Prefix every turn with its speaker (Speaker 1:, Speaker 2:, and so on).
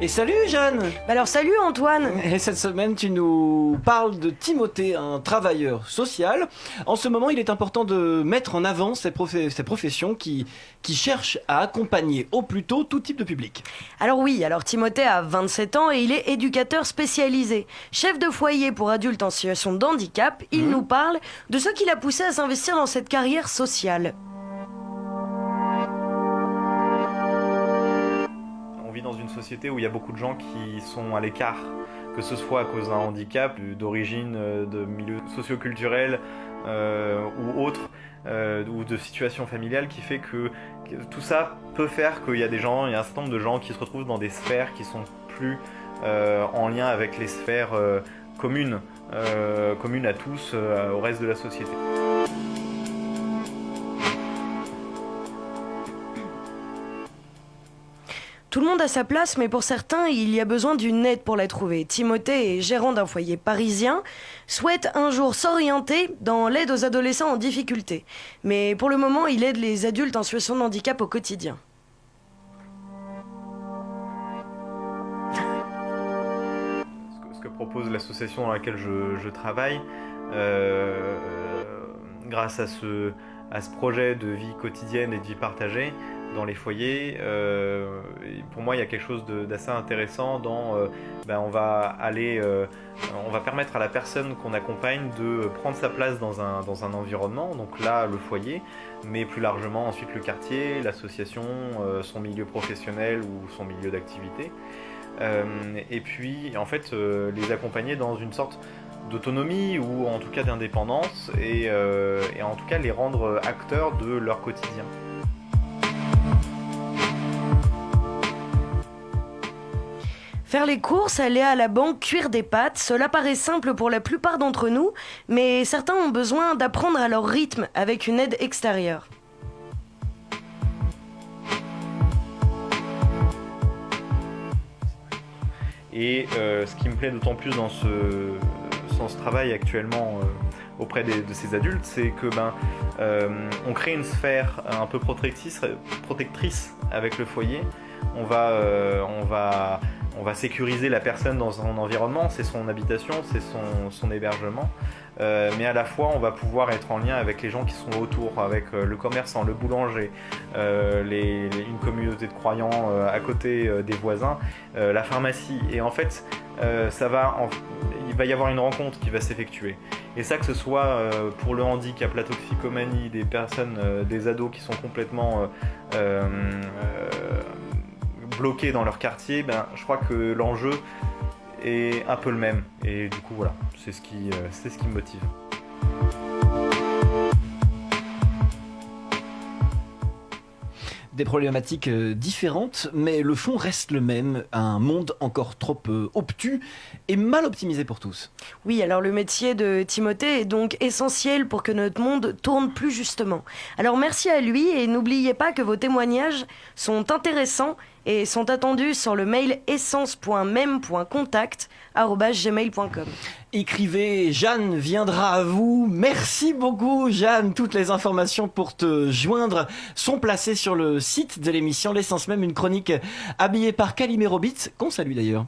Speaker 1: Et salut Jeanne.
Speaker 2: Alors salut Antoine.
Speaker 1: Et cette semaine tu nous parles de Timothée, un travailleur social. En ce moment il est important de mettre en avant ces professions qui cherchent à accompagner au plus tôt tout type de public.
Speaker 2: Alors Timothée a 27 ans et il est éducateur spécialisé. Chef de foyer pour adultes en situation de handicap, il nous parle de ce qui l'a poussé à s'investir dans cette carrière sociale.
Speaker 3: On vit dans une société où il y a beaucoup de gens qui sont à l'écart, que ce soit à cause d'un handicap, d'origine, de milieu socio-culturel ou autre, ou de situation familiale qui fait que tout ça peut faire qu'il y a un certain nombre de gens qui se retrouvent dans des sphères qui sont plus en lien avec les sphères communes à tous, au reste de la société.
Speaker 2: Tout le monde a sa place, mais pour certains, il y a besoin d'une aide pour la trouver. Timothée, gérant d'un foyer parisien, souhaite un jour s'orienter dans l'aide aux adolescents en difficulté. Mais pour le moment, il aide les adultes en situation de handicap au quotidien.
Speaker 3: Ce que propose l'association dans laquelle je travaille, grâce à ce projet de vie quotidienne et de vie partagée dans les foyers, pour moi il y a quelque chose d'assez intéressant dans on va permettre à la personne qu'on accompagne de prendre sa place dans un environnement, donc là le foyer, mais plus largement ensuite le quartier, l'association, son milieu professionnel ou son milieu d'activité, et puis en fait les accompagner dans une sorte d'autonomie ou en tout cas d'indépendance et en tout cas les rendre acteurs de leur quotidien.
Speaker 2: Faire les courses, aller à la banque, cuire des pâtes, cela paraît simple pour la plupart d'entre nous, mais certains ont besoin d'apprendre à leur rythme avec une aide extérieure.
Speaker 3: Et ce qui me plaît d'autant plus dans ce travail actuellement auprès de ces adultes, c'est que on crée une sphère un peu protectrice avec le foyer. On va sécuriser la personne dans son environnement, c'est son habitation, c'est son hébergement, mais à la fois on va pouvoir être en lien avec les gens qui sont autour, avec le commerçant, le boulanger, une communauté de croyants à côté des voisins, la pharmacie, et en fait il va y avoir une rencontre qui va s'effectuer. Et ça, que ce soit pour le handicap, la toxicomanie, des personnes, des ados qui sont complètement bloqués dans leur quartier, je crois que l'enjeu est un peu le même. Et du coup, voilà, c'est ce qui me motive.
Speaker 1: Des problématiques différentes, mais le fond reste le même, un monde encore trop obtus et mal optimisé pour tous.
Speaker 2: Oui, alors le métier de Timothée est donc essentiel pour que notre monde tourne plus justement. Alors merci à lui et n'oubliez pas que vos témoignages sont intéressants et sont attendus sur le mail essence.mem.contact@gmail.com.
Speaker 1: Écrivez, Jeanne viendra à vous. Merci beaucoup Jeanne. Toutes les informations pour te joindre sont placées sur le site de l'émission L'Essence Même, une chronique habillée par Calimero Beats, qu'on salue d'ailleurs.